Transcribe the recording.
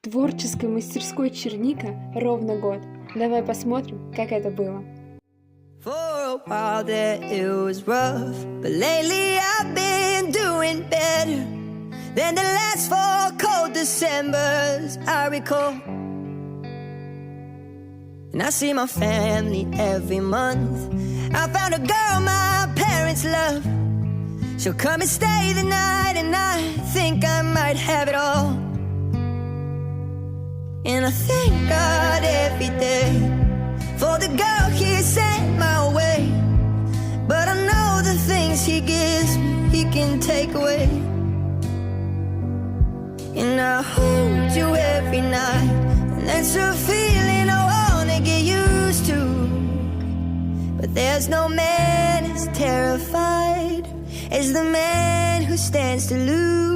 творческой мастерской Черника ровно год. Давай посмотрим, как это было. For a while there it was rough, but lately I've been doing better than the last 4 cold Decembers I recall. And I see my family every month. I found a girl my parents love. She'll come and stay the night, and I think I might have it all. And I thank God every day for the girl He sent my way. But I know the things He gives me, He can take away. And I hold you every night, and that's a feeling I wanna get used to. But there's no man as terrified as the man who stands to lose.